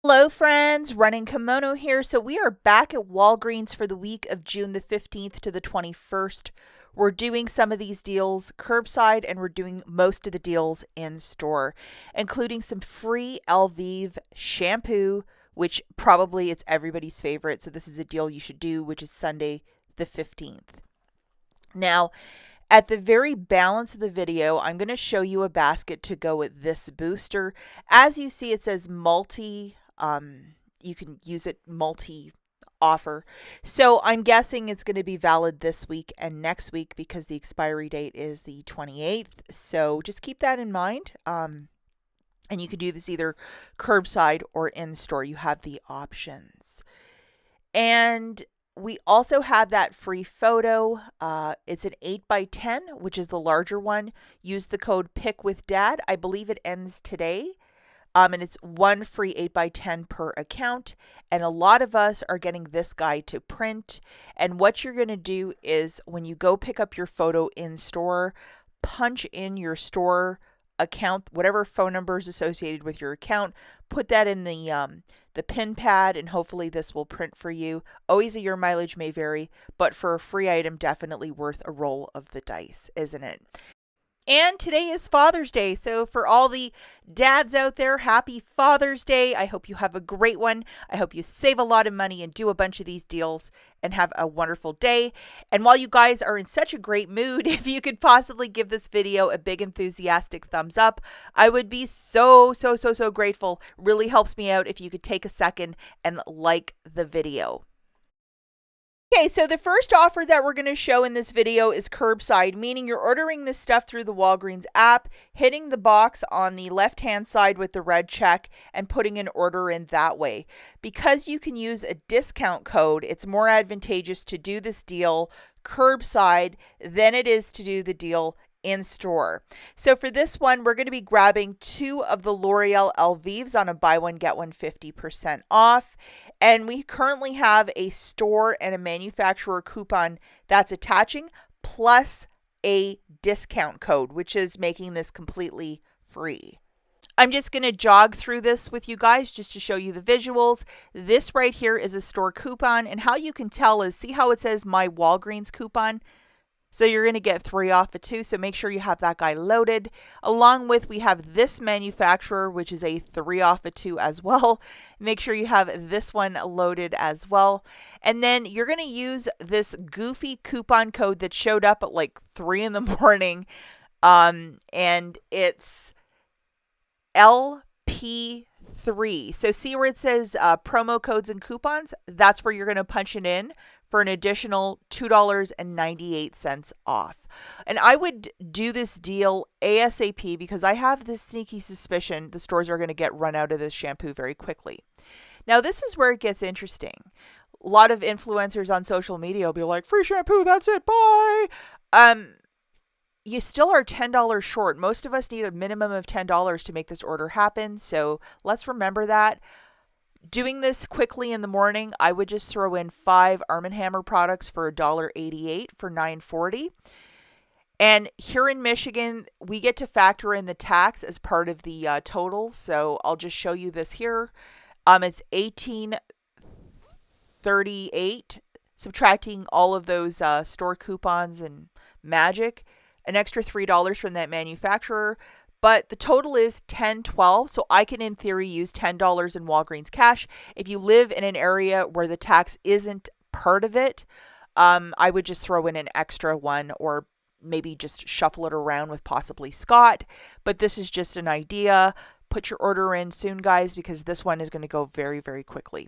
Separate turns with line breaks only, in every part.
Hello friends, Running Kimono here. So we are back at Walgreens for the week of June the 15th to the 21st. We're doing some of these deals curbside and we're doing most of the deals in store, including some free Elvive shampoo, which probably it's everybody's favorite. So this is a deal you should do, which is Sunday the 15th. Now, at the very balance of the video, I'm going to show you a basket to go with this booster. As you see, it says multi. You can use it multi offer. So I'm guessing it's going to be valid this week and next week because the expiry date is the 28th. So just keep that in mind. And you can do this either curbside or in store. You have the options. And we also have that free photo. It's an 8x10, which is the larger one. Use the code PICKWITHDAD. I believe it ends today. And it's one free 8x10 per account. And a lot of us are getting this guy to print. And what you're going to do is when you go pick up your photo in store, punch in your store account, whatever phone number is associated with your account, put that in the pin pad, and hopefully this will print for you. Always your mileage may vary, but for a free item, definitely worth a roll of the dice, isn't it? And today is Father's Day. So for all the dads out there, happy Father's Day. I hope you have a great one. I hope you save a lot of money and do a bunch of these deals and have a wonderful day. And while you guys are in such a great mood, if you could possibly give this video a big enthusiastic thumbs up, I would be so grateful. Really helps me out if you could take a second and like the video. Okay, so the first offer that we're going to show in this video is curbside, meaning you're ordering this stuff through the Walgreens app, hitting the box on the left-hand side with the red check, and putting an order in that way. Because you can use a discount code, it's more advantageous to do this deal curbside than it is to do the deal in store. So for this one, we're going to be grabbing 2 of the L'Oreal Elvives on a buy one, get one 50% off. And we currently have a store and a manufacturer coupon that's attaching, plus a discount code, which is making this completely free. I'm just going to jog through this with you guys just to show you the visuals. This right here is a store coupon, and how you can tell is, see how it says my Walgreens coupon? So you're going to get 3 off of 2, so make sure you have that guy loaded. Along with, we have this manufacturer, which is a 3 off of 2 as well. Make sure you have this one loaded as well. And then you're going to use this goofy coupon code that showed up at like 3 in the morning. And it's LP3. So see where it says promo codes and coupons? That's where you're going to punch it in for an additional $2.98 off. And I would do this deal ASAP because I have this sneaky suspicion the stores are going to get run out of this shampoo very quickly. Now, this is where it gets interesting. A lot of influencers on social media will be like, free shampoo, that's it, bye. You still are $10 short. Most of us need a minimum of $10 to make this order happen. So let's remember that. Doing this quickly in the morning, I would just throw in 5 Arm & Hammer products for $1.88 for $9.40. And here in Michigan, we get to factor in the tax as part of the total. So I'll just show you this here. It's $18.38, subtracting all of those store coupons and magic, an extra $3 from that manufacturer. But the total is $10.12, so I can, in theory, use $10 in Walgreens cash. If you live in an area where the tax isn't part of it, I would just throw in an extra one or maybe just shuffle it around with possibly Scott. But this is just an idea. Put your order in soon, guys, because this one is going to go very quickly.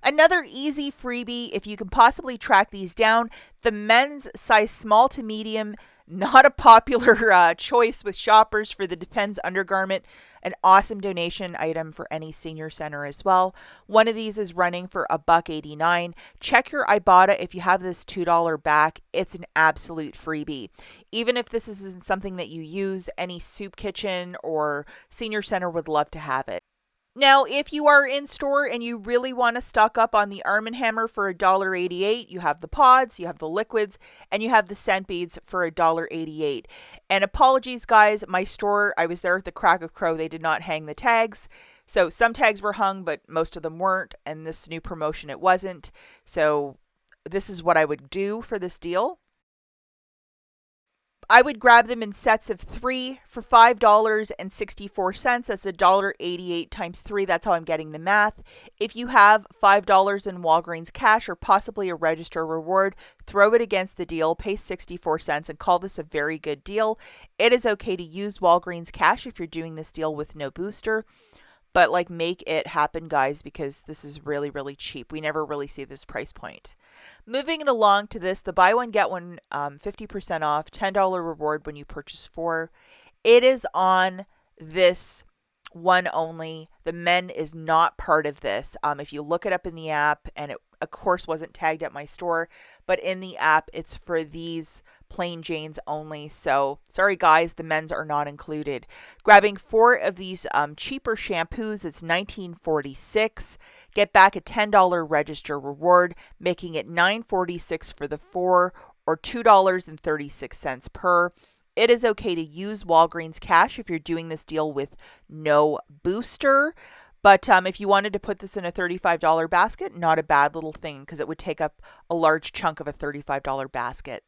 Another easy freebie, if you can possibly track these down, the men's size small to medium, not a popular choice with shoppers for the Depends undergarment, an awesome donation item for any senior center as well. One of these is running for $1.89. Check your IBOTTA if you have this $2 back. It's an absolute freebie. Even if this isn't something that you use, any soup kitchen or senior center would love to have it. Now, if you are in store and you really want to stock up on the Arm & Hammer for $1.88, you have the pods, you have the liquids, and you have the scent beads for $1.88. And apologies, guys, my store, I was there at the crack of crow. They did not hang the tags. So some tags were hung, but most of them weren't. And this new promotion, it wasn't. So this is what I would do for this deal. I would grab them in sets of 3 for $5.64. That's $1.88 times 3. That's how I'm getting the math. If you have $5 in Walgreens cash or possibly a register reward, throw it against the deal, pay 64 cents, and call this a very good deal. It is okay to use Walgreens cash if you're doing this deal with no booster. But like, make it happen, guys, because this is really, really cheap. We never really see this price point. Moving it along to this, the buy one, get one 50% off, $10 reward when you purchase 4. It is on this one only. The men is not part of this. If you look it up in the app, and it of course wasn't tagged at my store, but in the app it's for these plain Janes only. So sorry guys, the men's are not included. Grabbing 4 of these cheaper shampoos, it's $19.46. Get back a $10 register reward, making it $9.46 for the 4, or $2.36 per. It is okay to use Walgreens cash if you're doing this deal with no booster. But if you wanted to put this in a $35 basket, not a bad little thing, because it would take up a large chunk of a $35 basket.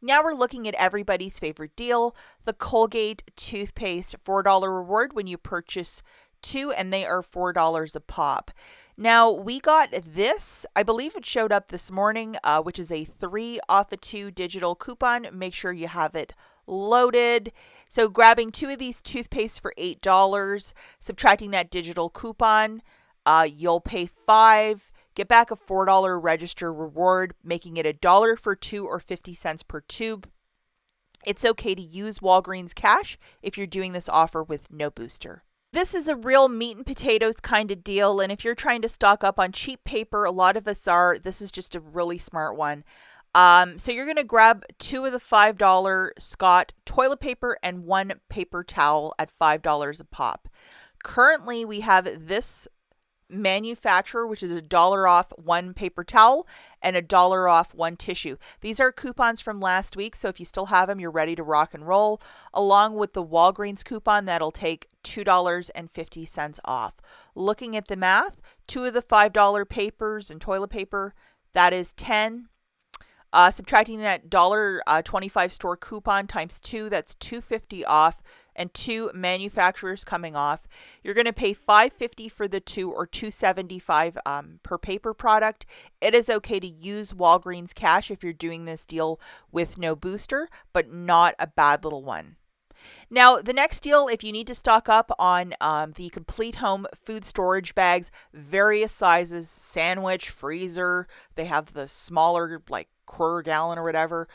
Now we're looking at everybody's favorite deal, the Colgate toothpaste, $4 reward when you purchase 2, and they are $4 a pop. Now, we got this, I believe it showed up this morning, which is a 3 off a 2 digital coupon. Make sure you have it loaded. So grabbing 2 of these toothpaste for $8, subtracting that digital coupon, you'll pay $5. Get back a $4 register reward, making it $1 for 2 or 50 cents per tube. It's okay to use Walgreens cash if you're doing this offer with no booster. This is a real meat and potatoes kind of deal, and if you're trying to stock up on cheap paper, a lot of us are, this is just a really smart one. So you're going to grab 2 of the $5 Scott toilet paper and 1 paper towel at $5 a pop. Currently, we have this manufacturer, which is $1 off 1 paper towel and $1 off 1 tissue. These are coupons from last week, so if you still have them, you're ready to rock and roll, along with the Walgreens coupon that'll take $2.50 off. Looking at the math, 2 of the $5 papers and toilet paper, that is 10. Subtracting that $1.25 store coupon times 2, that's $2.50 off, and 2 manufacturers coming off. You're going to pay $5.50 for the 2, or $2.75 per paper product. It is okay to use Walgreens cash if you're doing this deal with no booster, but not a bad little one. Now, the next deal, if you need to stock up on the Complete Home food storage bags, various sizes, sandwich, freezer, they have the smaller, like quarter gallon or whatever.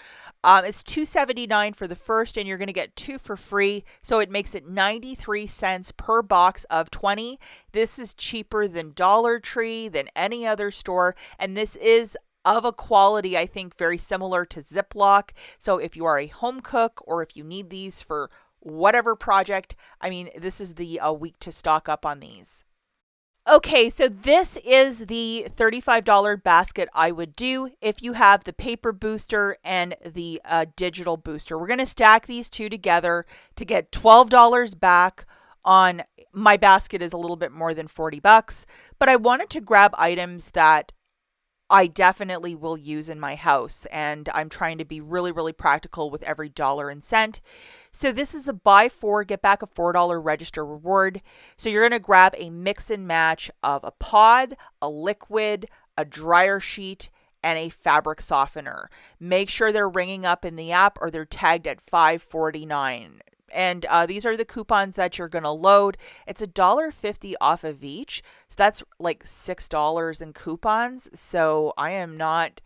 It's $2.79 for the first, and you're going to get 2 for free. So it makes it 93 cents per box of 20. This is cheaper than Dollar Tree, than any other store. And this is of a quality, I think, very similar to Ziploc. So if you are a home cook, or if you need these for whatever project, I mean, this is the week to stock up on these. Okay, so this is the $35 basket I would do if you have the paper booster and the digital booster. We're going to stack these two together to get $12 back on my basket. Is a little bit more than $40, but I wanted to grab items that I definitely will use in my house, and I'm trying to be really, really practical with every dollar and cent. So this is a buy 4, get back a $4 register reward. So you're going to grab a mix and match of a pod, a liquid, a dryer sheet, and a fabric softener. Make sure they're ringing up in the app, or they're tagged at $5.49. And these are the coupons that you're going to load. It's $1.50 off of each. So that's like $6 in coupons. So I am not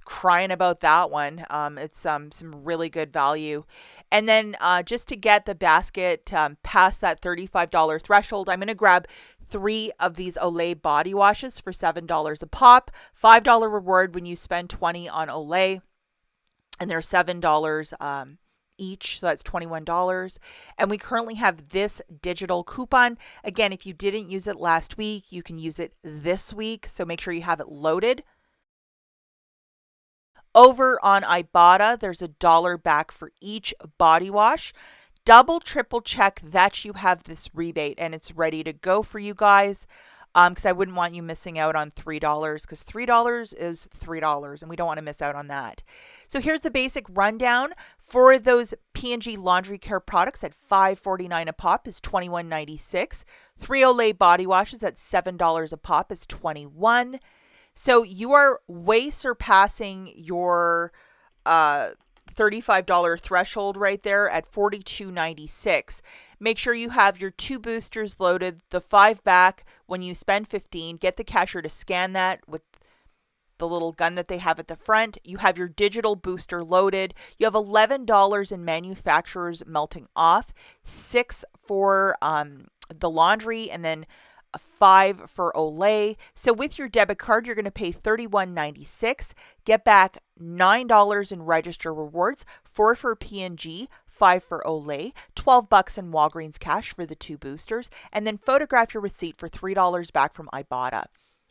crying about that one. It's some really good value. And then just to get the basket past that $35 threshold, I'm going to grab 3 of these Olay body washes for $7 a pop. $5 reward when you spend $20 on Olay. And they're $7 each, so that's $21. And we currently have this digital coupon. Again, if you didn't use it last week, you can use it this week, so make sure you have it loaded. Over on IBOTTA, there's $1 back for each body wash. Double, triple check that you have this rebate and it's ready to go for you guys. Because I wouldn't want you missing out on $3, because $3 is $3 and we don't want to miss out on that. So here's the basic rundown for those P&G laundry care products at $5.49 a pop is $21.96. 3 Olay body washes at $7 a pop is $21. So you are way surpassing your $35 threshold right there at $42.96. Make sure you have your 2 boosters loaded, the 5 back when you spend $15. Get the cashier to scan that with the little gun that they have at the front. You have your digital booster loaded. You have $11 in manufacturers melting off, 6 for the laundry, and then 5 for Olay. So with your debit card, you're going to pay $31.96. Get back $9 in register rewards, 4 for P&G, 5 for Olay, $12 in Walgreens cash for the 2 boosters, and then photograph your receipt for $3 back from IBOTTA.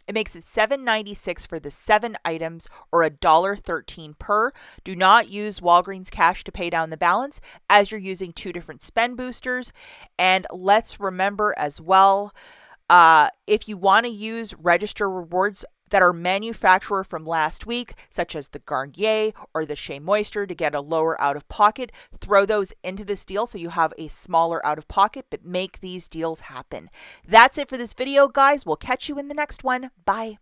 It makes it $7.96 for the 7 items, or $1.13 per. Do not use Walgreens cash to pay down the balance, as you're using 2 different spend boosters. And let's remember as well, if you want to use register rewards that are manufacturer from last week, such as the Garnier or the Shea Moisture, to get a lower out-of-pocket, throw those into this deal so you have a smaller out-of-pocket, but make these deals happen. That's it for this video, guys. We'll catch you in the next one. Bye.